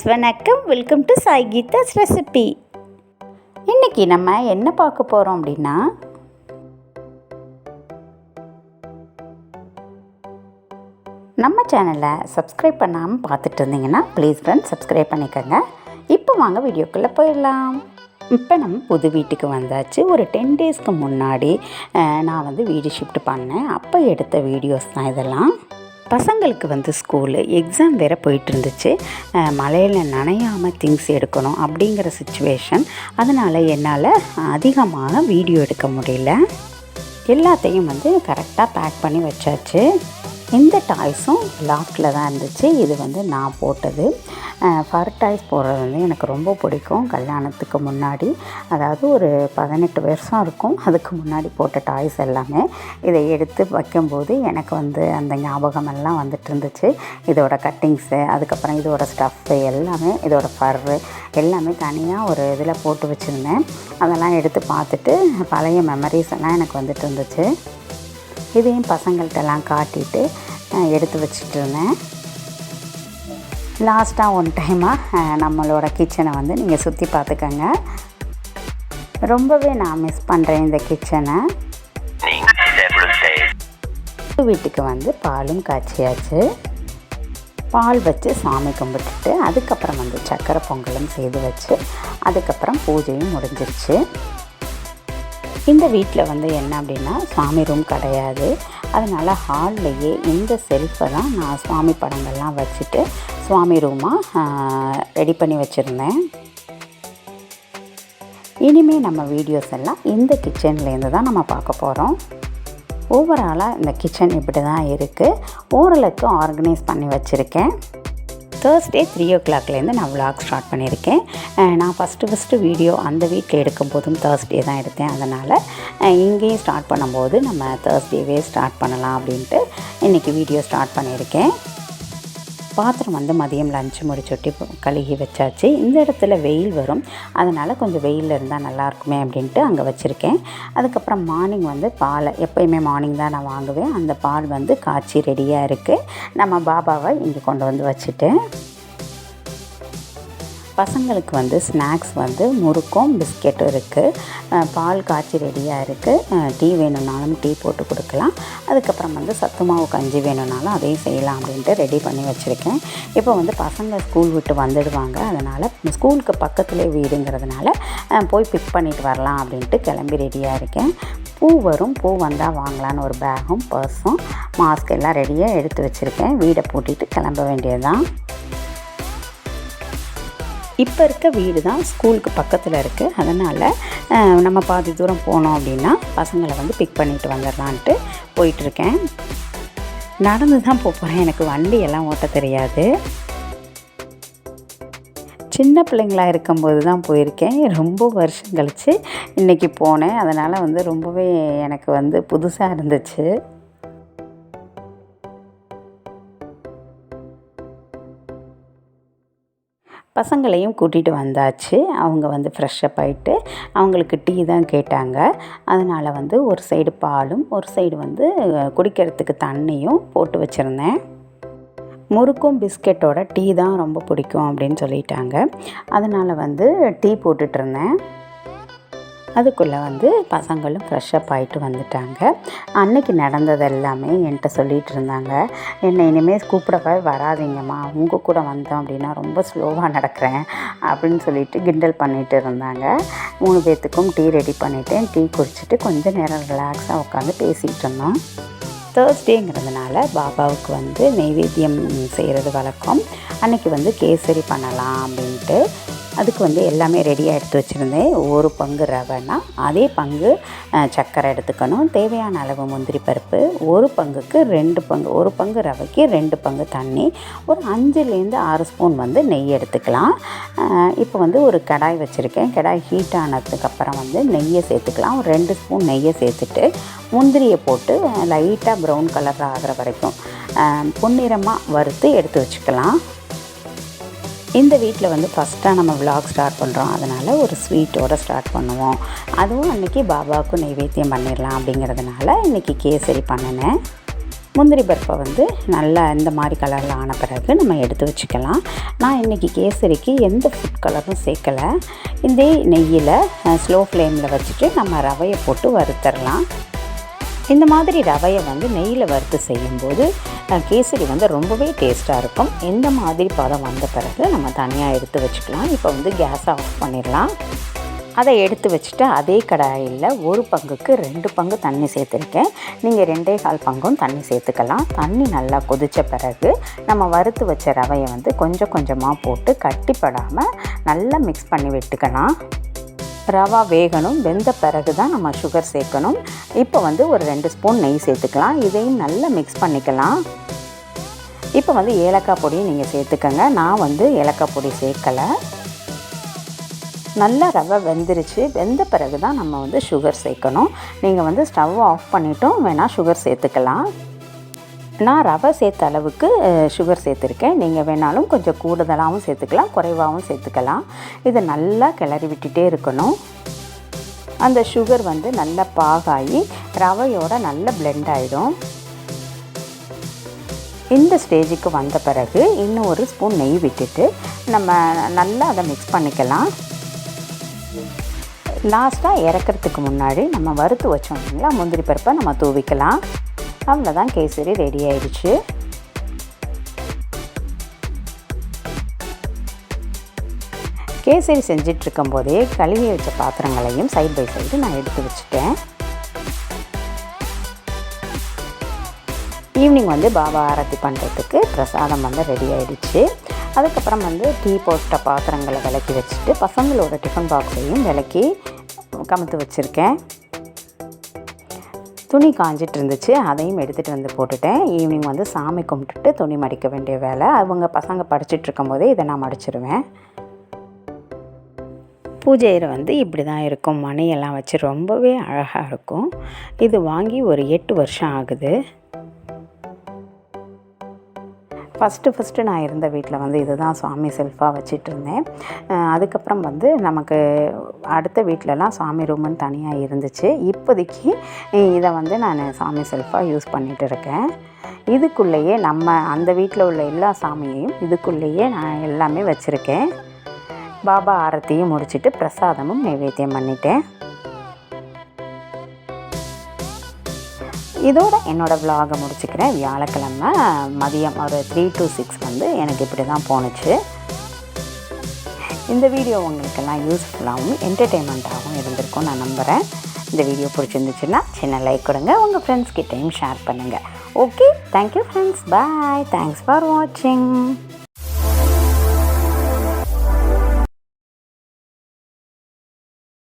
வணக்கம். Welcome to Sai Geetha's recipe. இன்றைக்கி நம்ம என்ன பார்க்க போகிறோம் அப்படின்னா, நம்ம சேனலை சப்ஸ்கிரைப் பண்ணாமல் பார்த்துட்டு இருந்தீங்கன்னா ப்ளீஸ் ஃப்ரெண்ட்ஸ் சப்ஸ்கிரைப் பண்ணிக்கோங்க. இப்போ வாங்க வீடியோக்குள்ளே போயிடலாம். இப்போ நம்ம புது வீட்டுக்கு வந்தாச்சு. ஒரு 10 டேஸ்க்கு முன்னாடி நான் வீடு ஷிஃப்ட் பண்ணேன். அப்போ எடுத்த வீடியோஸ் தான் இதெல்லாம். பசங்களுக்கு ஸ்கூலு எக்ஸாம் வேறு போயிட்டு இருந்துச்சு. மழையில் நனையாமல் திங்ஸ் எடுக்கணும் அப்படிங்கிற சுச்சுவேஷன். அதனால் என்னால் அதிகமாக வீடியோ எடுக்க முடியல. எல்லாத்தையும் கரெக்டாக பேக் பண்ணி வச்சாச்சு. இந்த டாய்ஸும் லாக்கில் தான் இருந்துச்சு. இது நான் போட்டது. ஃபர் டாய்ஸ் போடுறது எனக்கு ரொம்ப பிடிக்கும். கல்யாணத்துக்கு முன்னாடி, அதாவது ஒரு 18 வருஷம் இருக்கும், அதுக்கு முன்னாடி போட்ட டாய்ஸ் எல்லாமே இதை எடுத்து வைக்கும்போது எனக்கு அந்த ஞாபகமெல்லாம் வந்துட்டு இருந்துச்சு. இதோட கட்டிங்ஸு, அதுக்கப்புறம் இதோட ஸ்டஃப்பு எல்லாமே, இதோட ஃபர்ரு எல்லாமே தனியாக ஒரு இதில் போட்டு வச்சுருந்தேன். அதெல்லாம் எடுத்து பார்த்துட்டு பழைய மெமரிஸ் எல்லாம் எனக்கு வந்துட்டு இருந்துச்சு. இதையும் பசங்கள்கிட்டலாம் காட்டிட்டு எடுத்து வச்சுட்டு இருந்தேன். லாஸ்ட்டாக ஒன் டைமாக நம்மளோட கிச்சனை நீங்கள் சுற்றி பார்த்துக்கங்க. ரொம்பவே நான் மிஸ் பண்ணுறேன் இந்த கிச்சனை. வீட்டுக்கு பாலும் காய்ச்சியாச்சு. பால் வச்சு சாமி கும்பிட்டுட்டு அதுக்கப்புறம் சக்கரை பொங்கலும் செய்து வச்சு அதுக்கப்புறம் பூஜையும் முடிஞ்சிருச்சு. இந்த வீட்டில் என்ன அப்படின்னா சுவாமி ரூம் கிடையாது. அதனால் ஹால்லையே இந்த செல்ஃபை தான் நான் சுவாமி படங்கள்லாம் வச்சுட்டு சுவாமி ரூமாக ரெடி பண்ணி வச்சுருந்தேன். இனிமேல் நம்ம வீடியோஸ் எல்லாம் இந்த கிச்சன்லேருந்து தான் நம்ம பார்க்க போகிறோம். ஓவராலாக இந்த கிச்சன் இப்படி தான் இருக்குது. ஓரளவுக்கு ஆர்கனைஸ் பண்ணி வச்சுருக்கேன். தேர்ஸ்டே 3 o'clockலேருந்து நான் விலாக் ஸ்டார்ட் பண்ணியிருக்கேன். நான் ஃபஸ்ட்டு வீடியோ அந்த வீட்டில் எடுக்கும்போதும் தேர்ஸ்டே தான் எடுத்தேன். அதனால் இங்கேயும் ஸ்டார்ட் பண்ணும்போது நம்ம தேர்ஸ்டேவே ஸ்டார்ட் பண்ணலாம் அப்படின்ட்டு இன்றைக்கி வீடியோ ஸ்டார்ட் பண்ணியிருக்கேன். பாத்திரம் மதியம் லஞ்சு முடிச்சுட்டி கழுகி வச்சாச்சு. இந்த இடத்துல வெயில் வரும், அதனால் கொஞ்சம் வெயிலில் இருந்தால் நல்லாயிருக்குமே அப்படின்ட்டு அங்கே வச்சுருக்கேன். அதுக்கப்புறம் மார்னிங் பாலை எப்போயுமே மார்னிங் தான் நான் வாங்குவேன். அந்த பால் காய்ச்சி ரெடியாக இருக்குது. நம்ம பாபாவை இங்கே கொண்டு வச்சுட்டேன். பசங்களுக்கு ஸ்நாக்ஸ் முறுக்கும் பிஸ்கெட்டும் இருக்குது. பால் காய்ச்சி ரெடியாக இருக்குது. டீ வேணும்னாலும் டீ போட்டு கொடுக்கலாம். அதுக்கப்புறம் சத்து மாவு கஞ்சி வேணும்னாலும் அதையும் செய்யலாம் அப்படின்ட்டு ரெடி பண்ணி வச்சுருக்கேன். இப்போ பசங்க ஸ்கூல் விட்டு வந்துடுவாங்க. அதனால் ஸ்கூலுக்கு பக்கத்துலேயே வீடுங்கிறதுனால போய் பிக் பண்ணிட்டு வரலாம் அப்படின்ட்டு கிளம்பி ரெடியாக இருக்கேன். பூ வரும், பூ வந்தால் வாங்கலான்னு ஒரு பேகும் பர்ஸும் மாஸ்க் எல்லாம் ரெடியாக எடுத்து வச்சுருக்கேன். வீடை பூட்டிட்டு கிளம்ப வேண்டியதுதான். இப்போ இருக்க வீடு தான் ஸ்கூலுக்கு பக்கத்தில் இருக்குது. அதனால் நம்ம பாதி தூரம் போனோம் அப்படின்னா பசங்களை பிக் பண்ணிட்டு வந்துடலான்ட்டு போயிட்டுருக்கேன். நடந்து தான் போகிறேன். எனக்கு வண்டியெல்லாம் ஓட்ட தெரியாது. சின்ன பிள்ளைங்களாக இருக்கும்போது தான் போயிருக்கேன். ரொம்ப வருஷம் கழித்து இன்றைக்கி போனேன். அதனால் ரொம்பவே எனக்கு புதுசாக இருந்துச்சு. பசங்களையும் கூட்டிகிட்டு வந்தாச்சு. அவங்க ஃப்ரெஷ்ஷப் ஆகிட்டு அவங்களுக்கு டீ தான் கேட்டாங்க. அதனால் ஒரு சைடு பாலும் ஒரு சைடு குடிக்கிறதுக்கு தண்ணியும் போட்டு வச்சுருந்தேன். முறுக்கும் பிஸ்கெட்டோட டீ தான் ரொம்ப பிடிக்கும் அப்படின்னு சொல்லிட்டாங்க. அதனால் டீ போட்டுட்ருந்தேன். அதுக்குள்ளே பசங்களும் ஃப்ரெஷ்ஷப் ஆகிட்டு வந்துட்டாங்க. அன்னைக்கு நடந்தது எல்லாமே என்கிட்ட சொல்லிகிட்டு இருந்தாங்க. என்னை இனிமேல் கூப்பிடவே வராதிங்கம்மா, உங்கள் கூட வந்தோம் அப்படின்னா ரொம்ப ஸ்லோவாக நடக்கிறேன் அப்படின்னு சொல்லிட்டு கிண்டல் பண்ணிகிட்டு இருந்தாங்க. 3 பேர்த்துக்கும் டீ ரெடி பண்ணிவிட்டேன். டீ குடிச்சிட்டு கொஞ்சம் நேரம் ரிலாக்ஸாக உட்காந்து பேசிகிட்டு இருந்தோம். தேர்ஸ்டேங்கிறதுனால பாபாவுக்கு நெய்வேத்தியம் செய்கிறது வழக்கம். அன்றைக்கி கேசரி பண்ணலாம் அப்படின்ட்டு அதுக்கு எல்லாமே ரெடியாக எடுத்து வச்சுருந்தேன். 1 பங்கு ரவைனா அதே பங்கு சர்க்கரை எடுத்துக்கணும். தேவையான அளவு முந்திரி பருப்பு, 1 பங்குக்கு 2 பங்கு, 1 பங்கு ரவைக்கு 2 பங்கு தண்ணி, ஒரு 5லேருந்து 6 ஸ்பூன் நெய் எடுத்துக்கலாம். இப்போ ஒரு கடாய் வச்சுருக்கேன். கடாய் ஹீட் ஆனதுக்கப்புறம் நெய்யை சேர்த்துக்கலாம். ஒரு 2 ஸ்பூன் நெய்யை சேர்த்துட்டு முந்திரியை போட்டு லைட்டாக ப்ரௌன் கலர் ஆகிற வரைக்கும் பொன்னிறமாக வறுத்து எடுத்து வச்சுக்கலாம். இந்த வீட்டில் ஃபஸ்ட்டாக நம்ம விலாக் ஸ்டார்ட் பண்ணுறோம். அதனால் ஒரு ஸ்வீட்டோடு ஸ்டார்ட் பண்ணுவோம். அதுவும் அன்றைக்கி பாபாவுக்கும் நைவேத்தியம் பண்ணிடலாம் அப்படிங்கிறதுனால இன்றைக்கி கேசரி பண்ணினேன். முந்திரி பருப்பை வந்து நல்லா இந்த மாதிரி கலரில் ஆன பிறகு நம்ம எடுத்து வச்சுக்கலாம். நான் இன்றைக்கி கேசரிக்கு எந்த ஃபுட் கலரும் சேர்க்கலை. இதே நெய்யில் ஸ்லோ ஃப்ளேமில் வச்சுட்டு நம்ம ரவையை போட்டு வறுத்தரலாம். இந்த மாதிரி ரவையை வந்து நெய்யில் வறுத்து செய்யும்போது கேசரி வந்து ரொம்பவே டேஸ்ட்டாக இருக்கும். இந்த மாதிரி பதம் வந்த பிறகு நம்ம தனியாக எடுத்து வச்சுக்கலாம். இப்போ வந்து கேஸை ஆஃப் பண்ணிடலாம். அதை எடுத்து வச்சுட்டு அதே கடாயில் 1 பங்குக்கு 2 பங்கு தண்ணி சேர்த்துருக்கேன். நீங்கள் 2.25 பங்கும் தண்ணி சேர்த்துக்கலாம். தண்ணி நல்லா கொதித்த பிறகு நம்ம வறுத்து வச்ச ரவையை வந்து கொஞ்சம் கொஞ்சமாக போட்டு கட்டிப்படாமல் நல்லா மிக்ஸ் பண்ணி விட்டுக்கலாம். ரவா வேகணும். வெந்த பிறகு தான் நம்ம சுகர் சேர்க்கணும். இப்போ வந்து ஒரு 2 ஸ்பூன் நெய் சேர்த்துக்கலாம். இதையும் நல்லா மிக்ஸ் பண்ணிக்கலாம். இப்போ வந்து ஏலக்காய் பொடியும் நீங்கள் சேர்த்துக்கங்க. நான் வந்து ஏலக்காய் பொடி சேர்க்கலை. நல்லா ரவை வெந்துருச்சு. வெந்த பிறகு தான் நம்ம வந்து சுகர் சேர்க்கணும். நீங்கள் வந்து ஸ்டவ் ஆஃப் பண்ணிவிட்டும் வேணால் சுகர் சேர்த்துக்கலாம். நான் ரவை சேர்த்த அளவுக்கு சுகர் சேர்த்துருக்கேன். நீங்கள் வேணாலும் கொஞ்சம் கூடுதலாகவும் சேர்த்துக்கலாம், குறைவாகவும் சேர்த்துக்கலாம். இதை நல்லா கிளறி விட்டுட்டே இருக்கணும். அந்த சுகர் வந்து நல்லா பாகாகி ரவையோட நல்லா பிளெண்ட் ஆகிடும். இந்த ஸ்டேஜுக்கு வந்த பிறகு இன்னும் 1 ஸ்பூன் நெய் விட்டுட்டு நம்ம நல்லா அதை மிக்ஸ் பண்ணிக்கலாம். லாஸ்ட்டாக இறக்கிறதுக்கு முன்னாடி நம்ம வறுத்து வச்சோம் இல்லைங்களா முந்திரி பருப்பை நம்ம தூவிக்கலாம். அவ்வளோதான், கேசரி ரெடி ஆயிடுச்சு. கேசரி செஞ்சிட்ருக்கும் போதே கழுவி வச்ச பாத்திரங்களையும் சைட் பை சைடு நான் எடுத்து வச்சுட்டேன். ஈவினிங் வந்து பாபா ஆரத்தி பண்ணுறதுக்கு பிரசாதம் வந்து ரெடி ஆகிடுச்சு. அதுக்கப்புறம் வந்து டீ போட்ட பாத்திரங்களை விளக்கி வச்சுட்டு பசங்களோட டிஃபன் பாக்ஸையும் விளக்கி கமுத்து வச்சுருக்கேன். துணி காஞ்சிட்டு இருந்துச்சு, அதையும் எடுத்துகிட்டு வந்து போட்டுட்டேன். ஈவினிங் வந்து சாமி கும்பிட்டுட்டு துணி மடிக்க வேண்டிய வேலை. அவங்க பசங்க படிச்சுட்டு இருக்கும்போதே இதை நான் மடிச்சிடுவேன். பூஜை அறை வந்து இப்படி தான் இருக்கும். மணியெல்லாம் வச்சு ரொம்பவே அழகாக இருக்கும். இது வாங்கி ஒரு 8 வருஷம் ஆகுது. ஃபஸ்ட்டு நான் இருந்த வீட்டில் வந்து இது தான் சாமி செல்ஃபாக வச்சிட்டு இருந்தேன். அதுக்கப்புறம் வந்து நமக்கு அடுத்த வீட்டிலலாம் சாமி ரூமுன்னு தனியாக இருந்துச்சு. இப்போதைக்கு இதை வந்து நான் சாமி செல்ஃபாக யூஸ் பண்ணிகிட்டு இருக்கேன். இதுக்குள்ளேயே நம்ம அந்த வீட்டில் உள்ள எல்லா சாமியையும் இதுக்குள்ளேயே நான் எல்லாமே வச்சுருக்கேன். பாபா ஆரத்தியும் முடிச்சுட்டு பிரசாதமும் நைவேத்தியம் பண்ணிட்டேன். இதோட என்னோடய விலாகை முடிச்சுக்கிறேன். வியாழக்கிழமை மதியம் ஒரு 3 to 6 வந்து எனக்கு இப்படி தான் போணுச்சு. இந்த வீடியோ உங்களுக்கெல்லாம் யூஸ்ஃபுல்லாகவும் என்டர்டெயின்மெண்ட்டாகவும் இருந்திருக்கும் நான் நம்புகிறேன். இந்த வீடியோ பிடிச்சிருந்துச்சுன்னா சின்ன லைக் கொடுங்க, உங்கள் ஃப்ரெண்ட்ஸ் கிட்டையும் ஷேர் பண்ணுங்கள். Okay, thank you friends, bye, thanks for வாட்சிங்.